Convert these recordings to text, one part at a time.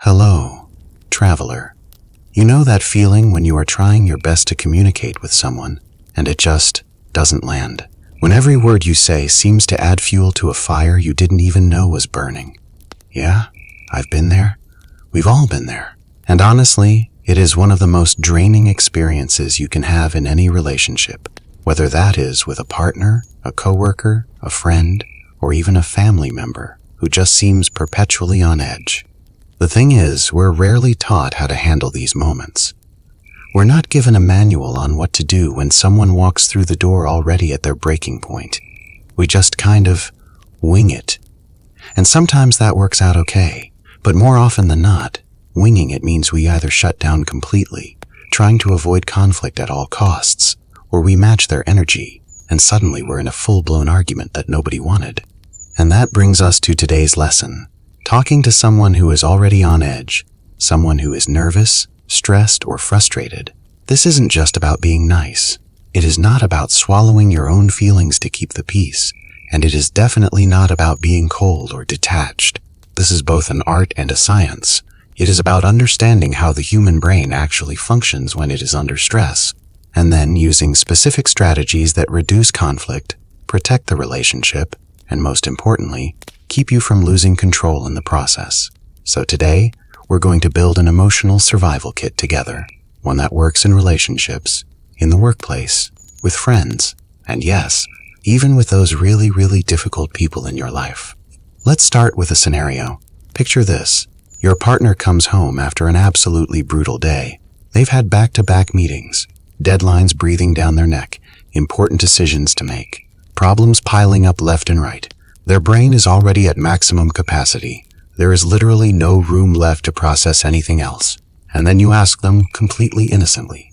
Hello, traveler. You know that feeling when you are trying your best to communicate with someone and it just doesn't land? When every word you say seems to add fuel to a fire you didn't even know was burning. Yeah, I've been there. We've all been there. And honestly, it is one of the most draining experiences you can have in any relationship, whether that is with a partner, a coworker, a friend, or even a family member who just seems perpetually on edge. The thing is, we're rarely taught how to handle these moments. We're not given a manual on what to do when someone walks through the door already at their breaking point. We just kind of wing it. And sometimes that works out okay, but more often than not, winging it means we either shut down completely, trying to avoid conflict at all costs, or we match their energy, and suddenly we're in a full-blown argument that nobody wanted. And that brings us to today's lesson. Talking to someone who is already on edge, someone who is nervous, stressed, or frustrated. This isn't just about being nice. It is not about swallowing your own feelings to keep the peace, and it is definitely not about being cold or detached. This is both an art and a science. It is about understanding how the human brain actually functions when it is under stress, and then using specific strategies that reduce conflict, protect the relationship, and most importantly, keep you from losing control in the process. So today, we're going to build an emotional survival kit together, one that works in relationships, in the workplace, with friends, and yes, even with those really difficult people in your life. Let's start with a scenario. Picture this. Your partner comes home after an absolutely brutal day. They've had back-to-back meetings, deadlines breathing down their neck, important decisions to make, problems piling up left and right. Their brain is already at maximum capacity. There is literally no room left to process anything else. And then you ask them completely innocently,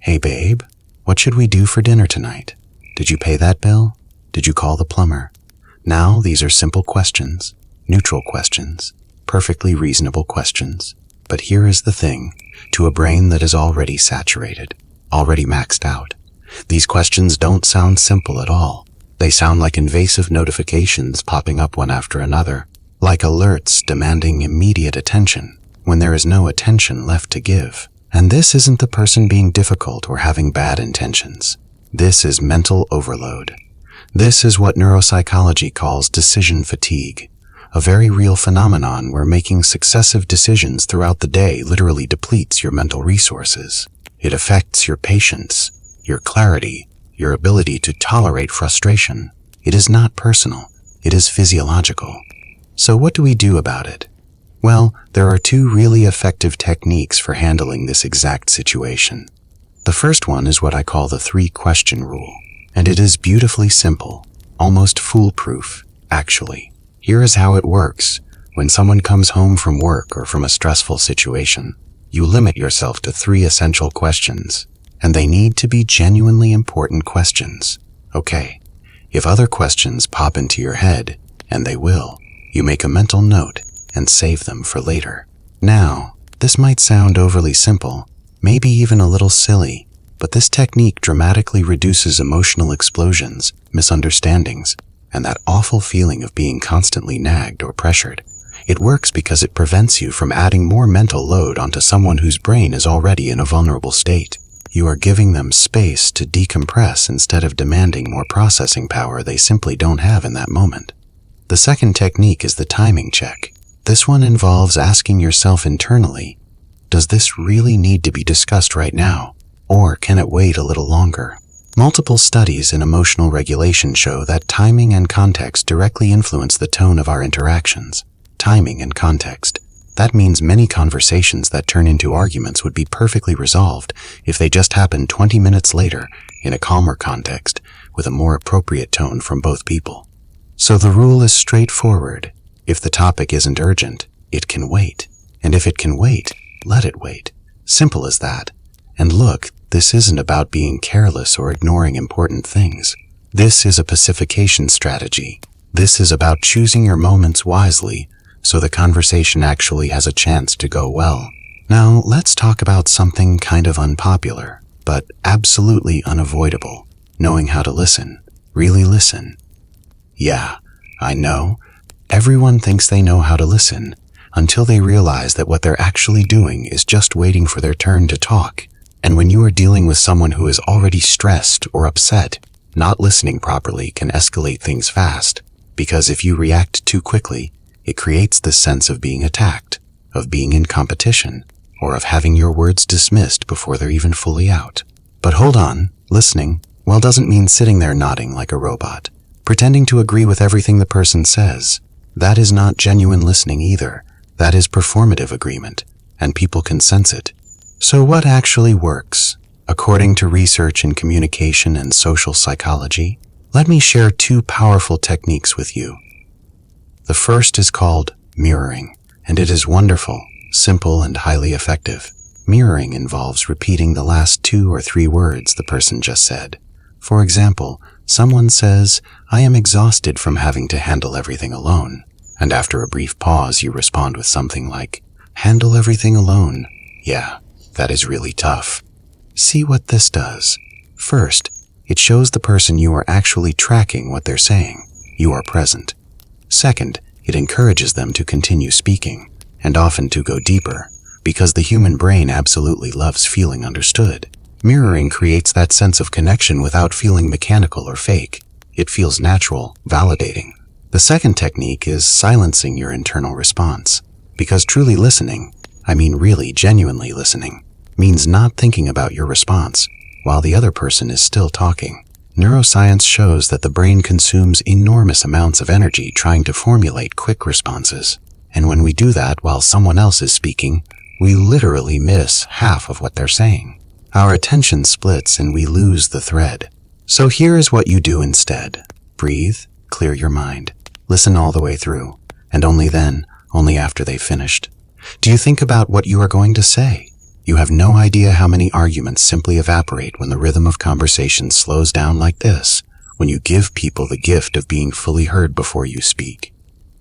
"Hey babe, what should we do for dinner tonight? Did you pay that bill? Did you call the plumber?" Now, these are simple questions, neutral questions, perfectly reasonable questions. But here is the thing, to a brain that is already saturated, already maxed out, these questions don't sound simple at all. They sound like invasive notifications popping up one after another, like alerts demanding immediate attention when there is no attention left to give. And this isn't the person being difficult or having bad intentions. This is mental overload. This is what neuropsychology calls decision fatigue, a very real phenomenon where making successive decisions throughout the day literally depletes your mental resources. It affects your patience, your clarity, your ability to tolerate frustration. It is not personal, it is physiological. So what do we do about it? Well, there are two really effective techniques for handling this exact situation. The first one is what I call the 3-question rule, and it is beautifully simple, almost foolproof, actually. Here is how it works. When someone comes home from work or from a stressful situation, you limit yourself to 3 essential questions. And they need to be genuinely important questions. Okay, if other questions pop into your head, and they will, you make a mental note and save them for later. Now, this might sound overly simple, maybe even a little silly, but this technique dramatically reduces emotional explosions, misunderstandings, and that awful feeling of being constantly nagged or pressured. It works because it prevents you from adding more mental load onto someone whose brain is already in a vulnerable state. You are giving them space to decompress instead of demanding more processing power they simply don't have in that moment. The second technique is the timing check. This one involves asking yourself internally, does this really need to be discussed right now, or can it wait a little longer? Multiple studies in emotional regulation show that timing and context directly influence the tone of our interactions. Timing and context. That means many conversations that turn into arguments would be perfectly resolved if they just happened 20 minutes later in a calmer context with a more appropriate tone from both people. So the rule is straightforward. If the topic isn't urgent, it can wait. And if it can wait, let it wait. Simple as that. And look, this isn't about being careless or ignoring important things. This is a pacification strategy. This is about choosing your moments wisely so the conversation actually has a chance to go well. Now, let's talk about something kind of unpopular, but absolutely unavoidable. Knowing how to listen. Really listen. Yeah, I know. Everyone thinks they know how to listen, until they realize that what they're actually doing is just waiting for their turn to talk. And when you are dealing with someone who is already stressed or upset, not listening properly can escalate things fast, because if you react too quickly, it creates this sense of being attacked, of being in competition, or of having your words dismissed before they're even fully out. But hold on, listening, well, doesn't mean sitting there nodding like a robot, pretending to agree with everything the person says. That is not genuine listening either. That is performative agreement, and people can sense it. So what actually works? According to research in communication and social psychology, let me share two powerful techniques with you. The first is called mirroring, and it is wonderful, simple, and highly effective. Mirroring involves repeating the last 2 or 3 words the person just said. For example, someone says, "I am exhausted from having to handle everything alone." And after a brief pause, you respond with something like, "Handle everything alone? Yeah, that is really tough." See what this does. First, it shows the person you are actually tracking what they're saying. You are present. Second, it encourages them to continue speaking, and often to go deeper, because the human brain absolutely loves feeling understood. Mirroring creates that sense of connection without feeling mechanical or fake. It feels natural, validating. The second technique is silencing your internal response, because truly listening, I mean really genuinely listening, means not thinking about your response while the other person is still talking. Neuroscience shows that the brain consumes enormous amounts of energy trying to formulate quick responses. And when we do that while someone else is speaking, we literally miss half of what they're saying. Our attention splits and we lose the thread. So here is what you do instead. Breathe, clear your mind, listen all the way through, and only then, only after they've finished, do you think about what you are going to say. You have no idea how many arguments simply evaporate when the rhythm of conversation slows down like this, when you give people the gift of being fully heard before you speak.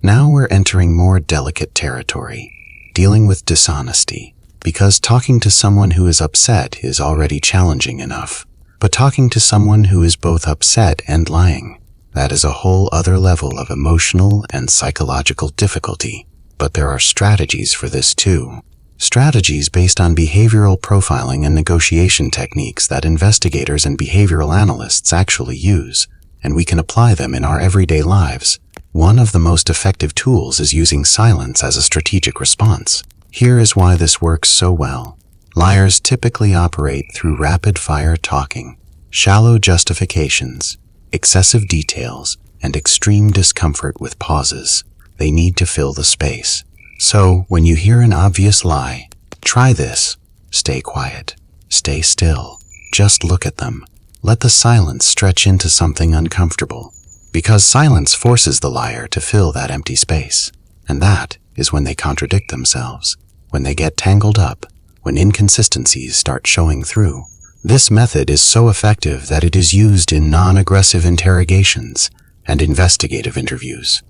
Now we're entering more delicate territory, dealing with dishonesty, because talking to someone who is upset is already challenging enough. But talking to someone who is both upset and lying, that is a whole other level of emotional and psychological difficulty. But there are strategies for this too. Strategies based on behavioral profiling and negotiation techniques that investigators and behavioral analysts actually use, and we can apply them in our everyday lives. One of the most effective tools is using silence as a strategic response. Here is why this works so well. Liars typically operate through rapid-fire talking, shallow justifications, excessive details, and extreme discomfort with pauses. They need to fill the space. So, when you hear an obvious lie, try this. Stay quiet. Stay still. Just look at them. Let the silence stretch into something uncomfortable, because silence forces the liar to fill that empty space. And that is when they contradict themselves, when they get tangled up, when inconsistencies start showing through. This method is so effective that it is used in non-aggressive interrogations and investigative interviews.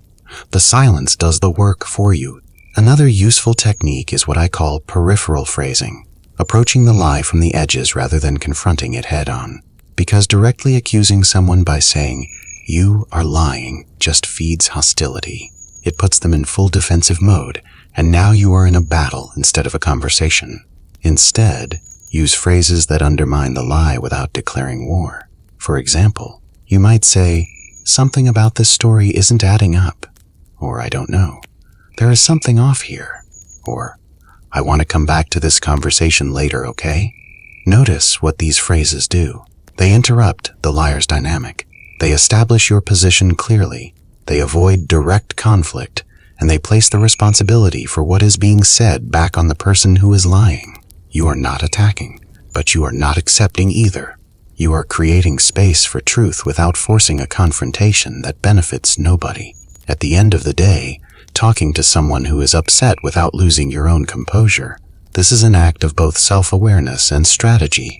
The silence does the work for you. Another useful technique is what I call peripheral phrasing, approaching the lie from the edges rather than confronting it head-on, because directly accusing someone by saying, "You are lying," just feeds hostility. It puts them in full defensive mode, and now you are in a battle instead of a conversation. Instead, use phrases that undermine the lie without declaring war. For example, you might say, "Something about this story isn't adding up," or "I don't know. There is something off here," or "I want to come back to this conversation later, okay?" Notice what these phrases do. They interrupt the liar's dynamic. They establish your position clearly. They avoid direct conflict, and they place the responsibility for what is being said back on the person who is lying. You are not attacking, but you are not accepting either. You are creating space for truth without forcing a confrontation that benefits nobody. At the end of the day, talking to someone who is upset without losing your own composure, this is an act of both self-awareness and strategy.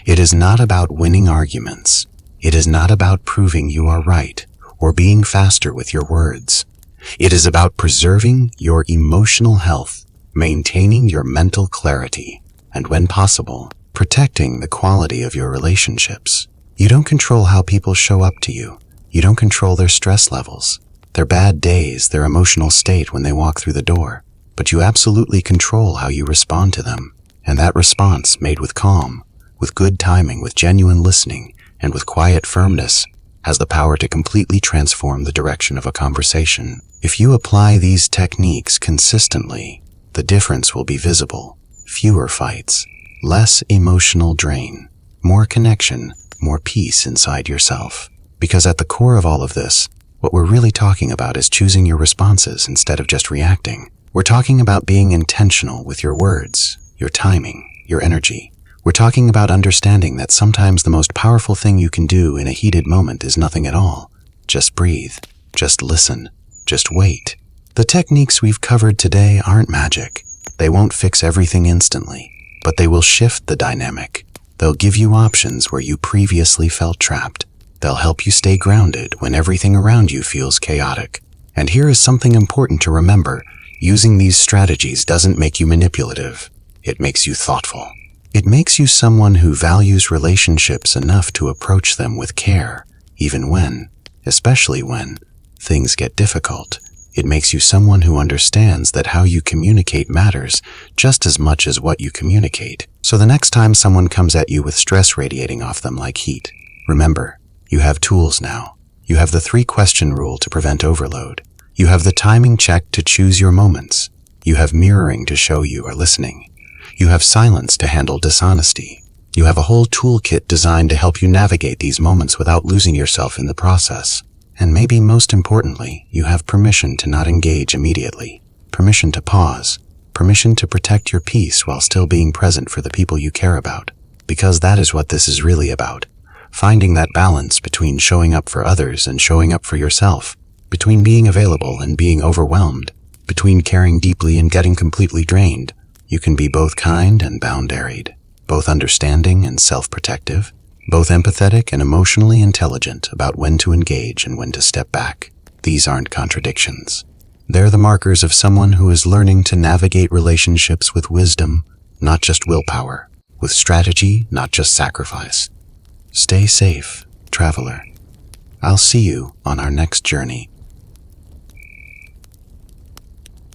It is not about winning arguments. It is not about proving you are right or being faster with your words. It is about preserving your emotional health, maintaining your mental clarity, and when possible, protecting the quality of your relationships. You don't control how people show up to you. You don't control their stress levels, their bad days, their emotional state when they walk through the door. but you absolutely control how you respond to them. And that response, made with calm, with good timing, with genuine listening, and with quiet firmness, has the power to completely transform the direction of a conversation. If you apply these techniques consistently, the difference will be visible. Fewer fights, less emotional drain, more connection, more peace inside yourself. Because at the core of all of this, what we're really talking about is choosing your responses instead of just reacting. We're talking about being intentional with your words, your timing, your energy. We're talking about understanding that sometimes the most powerful thing you can do in a heated moment is nothing at all. Just breathe, just listen, just wait. The techniques we've covered today aren't magic. They won't fix everything instantly, but they will shift the dynamic. They'll give you options where you previously felt trapped. They'll help you stay grounded when everything around you feels chaotic. And here is something important to remember. Using these strategies doesn't make you manipulative. It makes you thoughtful. It makes you someone who values relationships enough to approach them with care, even when, especially when, things get difficult. It makes you someone who understands that how you communicate matters just as much as what you communicate. So the next time someone comes at you with stress radiating off them like heat, remember, you have tools now. You have the 3-question rule to prevent overload. You have the timing check to choose your moments. You have mirroring to show you are listening. You have silence to handle dishonesty. You have a whole toolkit designed to help you navigate these moments without losing yourself in the process. And maybe most importantly, you have permission to not engage immediately. Permission to pause. Permission to protect your peace while still being present for the people you care about. Because that is what this is really about. Finding that balance between showing up for others and showing up for yourself. Between being available and being overwhelmed. Between caring deeply and getting completely drained. You can be both kind and boundaried. Both understanding and self-protective. Both empathetic and emotionally intelligent about when to engage and when to step back. These aren't contradictions. They're the markers of someone who is learning to navigate relationships with wisdom, not just willpower, with strategy, not just sacrifice. Stay safe, traveler. I'll see you on our next journey.